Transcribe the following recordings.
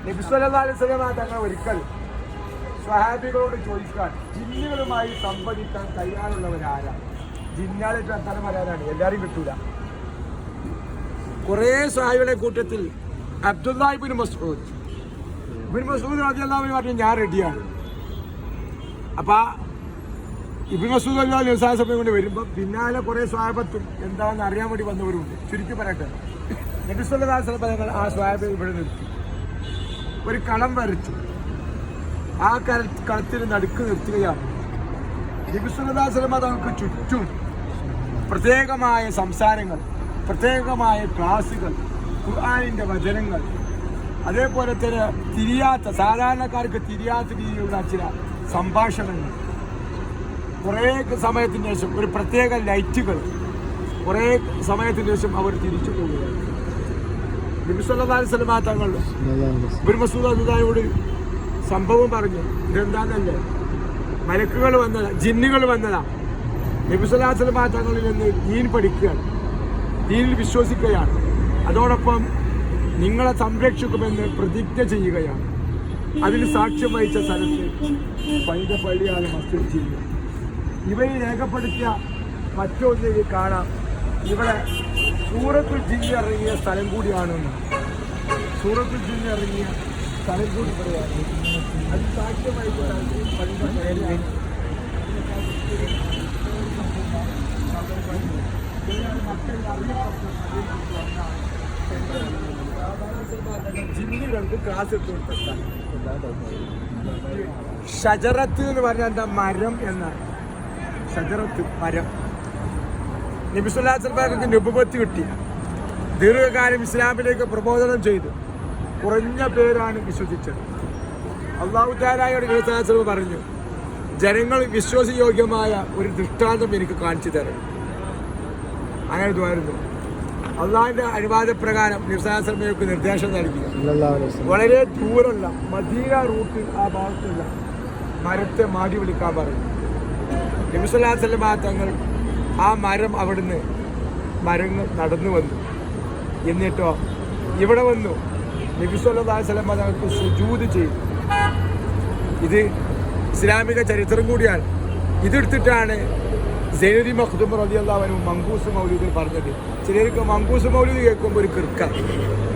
നബി സല്ലല്ലാഹു അലൈഹി വസല്ലം തങ്ങൾ ഒരിക്കൽ സ്വഹാബികളോട് ചോദിക്കാൻ ജിന്നുകളുമായി സംവദിക്കാൻ തയ്യാറുള്ളവരാരാ? ജിന്നാളിട്ട് വർത്താനം പറയാനാണ്, എല്ലാവരും കിട്ടൂല. കുറേ സ്വഹാബികളുടെ കൂട്ടത്തിൽ അബ്ദുല്ലാഹ് ഇബ്നു മസ്ഊദ് റളിയല്ലാഹു അൻഹു പറഞ്ഞു ഞാൻ റെഡിയാണ്. അപ്പൊ ഇബ്നു മസ്ഊദ് റളിയല്ലാഹു അൻഹു സമയം കൊണ്ട് വരുമ്പോൾ പിന്നാലെ കുറേ സ്വഹാബത്തും എന്താണെന്ന് അറിയാൻ വേണ്ടി വന്നവരുണ്ട്. ചുരുക്കി പറയട്ടെ, നബി സല്ലല്ലാഹു അലൈഹി വസല്ലം ആ സ്വഹാബിയെ ഇവിടെ നിർത്തി ഒരു കളം വരച്ചു. ആ കളത്തിന് നടുക്ക് നിർത്തുകയാണ്. നബി സല്ലല്ലാഹു അലൈഹി വസല്ലം തങ്ങൾക്ക് ചുറ്റും പ്രത്യേകമായ സംസാരങ്ങൾ, പ്രത്യേകമായ ക്ലാസുകൾ, ഖുർആനിൻ്റെ വചനങ്ങൾ, അതേപോലെ തന്നെ തിരിയാത്ത സാധാരണക്കാർക്ക് തിരിയാത്ത രീതിയിലുള്ള ചില സംഭാഷണങ്ങൾ, കുറേ സമയത്തിന് ശേഷം ഒരു പ്രത്യേക ലൈറ്റുകൾ, കുറേ സമയത്തിന് ശേഷം അവർ തിരിച്ചു പോവുകയാണ്. നബി സല്ലല്ലാഹു അലൈഹി വസല്ലം തങ്ങൾ ഇബ്നു മസ്ഊദ് റളിയല്ലാഹു സംഭവം പറഞ്ഞു. ഇതെന്താന്നല്ലേ, മലക്കുകൾ വന്നതാ, ജിന്നുകൾ വന്നതാ. നബി സല്ലല്ലാഹു അലൈഹി വസല്ലം തങ്ങളിൽ നിന്ന് ദീൻ പഠിക്കുകയാണ്, ദീനിൽ വിശ്വസിക്കുകയാണ്, അതോടൊപ്പം നിങ്ങളെ സംരക്ഷിക്കുമെന്ന് പ്രതിജ്ഞ ചെയ്യുകയാണ്. അതിന് സാക്ഷ്യം വഹിച്ച സ്ഥലത്ത് പൈത പള്ളിയാണ് മസ്ജിദ് ചെയ്യുക. ഇവയെ രേഖപ്പെടുത്തിയ മറ്റൊന്നിൽ കാണാം, ഇവിടെ സൂറത്തുൽ ജിന്ന് ഇറങ്ങിയ സ്ഥലം കൂടിയാണെന്ന്. സൂറത്തുൽ ജിന്ന് ഇറങ്ങിയ സ്ഥലം കൂടി ഇവിടെയാണ്. അത് സാക്ഷ്യം വഹിച്ച പൈത പള്ളിയാണ്. ജിന്നുകൾക്ക് ക്ലാസ് എടുത്തു കൊടുത്ത സ്ഥലം. ഷജറത്ത് എന്ന് പറഞ്ഞാൽ എന്താ? മരം എന്നാണ്. ഷജറത്ത് മരം. നബി സല്ലല്ലാഹു അലൈഹി വസല്ലം നുബുവത്ത് കിട്ടി. ദീർഘകാലം ഇസ്ലാമിലേക്ക് പ്രബോധനം ചെയ്തു. കുറഞ്ഞ പേരാണ് വിശ്വസിച്ചത്. അല്ലാഹു തആലയോട് നബി സല്ലല്ലാഹു അലൈഹി വസല്ലം പറഞ്ഞു, ജനങ്ങൾ വിശ്വാസയോഗ്യമായ ഒരു ദൃഷ്ടാന്തം എനിക്ക് കാണിച്ചു തരണം. അങ്ങനെ ഇതുമായിരുന്നു. അള്ളാഹിന്റെ അനുവാദപ്രകാരം നബി സല്ലല്ലാഹു അലൈഹി വസല്ലമയ്ക്ക് നിർദ്ദേശം നൽകി. വളരെ ദൂരമുള്ള മദീന റൂട്ടിൽ ആ ഭാഗത്തുള്ള മരത്തെ മാടി വിളിക്കാൻ പറഞ്ഞു. നബി സല്ലല്ലാഹു അലൈഹി വസല്ലം തങ്ങൾ ആ മരം അവിടുന്ന് മരങ്ങൾ നടന്നു വന്നു. എന്നിട്ടോ ഇവിടെ വന്നു നബി സല്ലല്ലാഹു അലൈഹി വസല്ലം തങ്ങൾക്ക് സുജൂദ് ചെയ്തു. ഇത് ഇസ്ലാമിക ചരിത്രം കൂടിയാണ്. ഇതെടുത്തിട്ടാണ് സൈനുദ്ദീൻ മഖ്ദൂം റളിയല്ലാഹു അൻഹു മങ്കൂസ് മൗലൂദ് പറഞ്ഞത്. ചിലർക്ക് മങ്കൂസ് മൗലൂദ് കേൾക്കുമ്പോൾ ഒരു കിർക്ക.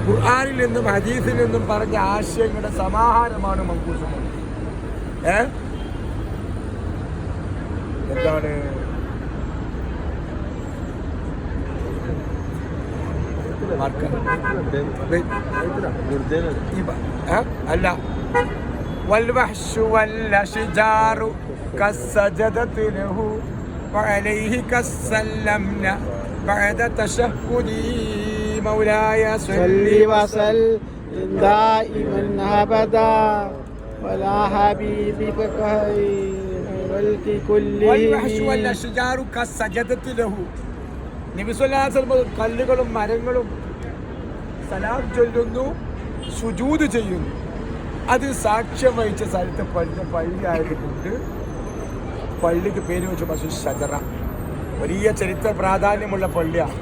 ഖുർആനിൽ നിന്നും ഹദീസിൽ നിന്നും പറഞ്ഞ ആശയങ്ങളുടെ സമാഹാരമാണ് മങ്കൂസ് മൗലൂദ്. എന്താണ് അല്ല والوحش والأشجار كالسجدة له وعليه كالسلمنا بعد تشهدي مولاي صل وسلم دائما أبدا ولا حبيبك والك كله والوحش والأشجار كالسجدة له. നബി സല്ലല്ലാഹു അലൈഹി വസല്ലം കല്ലുകളും മരങ്ങളും സലാം ചൊല്ലുന്നു, സുജൂദ് ചെയ്യുന്നു. അത് സാക്ഷ്യം വഹിച്ച സ്ഥലത്ത് പള്ളി ആയതുകൊണ്ട് പള്ളിക്ക് പേര് വെച്ചു മസ്ജിദ് ഷജറ. വലിയ ചരിത്ര പ്രാധാന്യമുള്ള പള്ളിയാണ്.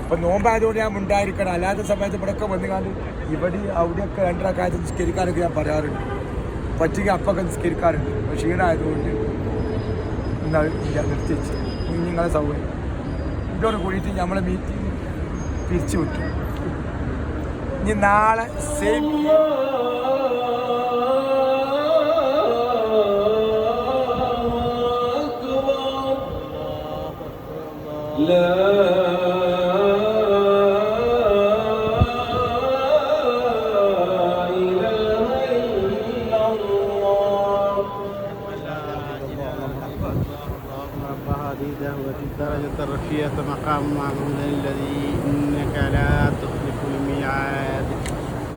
അപ്പം നോമ്പായതുകൊണ്ട് ഞാൻ ഉണ്ടായിരിക്കണം. അല്ലാത്ത സമയത്ത് ഇവിടെയൊക്കെ വന്നുകാണ്ട് ഇവിടെ അവിടെയൊക്കെ രണ്ടരക്കാലത്ത് നിസ്കരിക്കാനൊക്കെ ഞാൻ പറയാറുണ്ട്. പറ്റുക അപ്പൊക്കെ നിസ്കരിക്കാറുണ്ട്. ക്ഷീണമായതുകൊണ്ട് നിർത്തിച്ച് നിങ്ങളെ സൗകര്യം ഇതോട് കൂടിയിട്ട് നമ്മളെ മീറ്റിംഗ് പിരിച്ചു വിട്ടു. ഇനി നാളെ സെയിം الدرجة الرفيعة مقام معمول الذي إنك لا تخلف الميعاد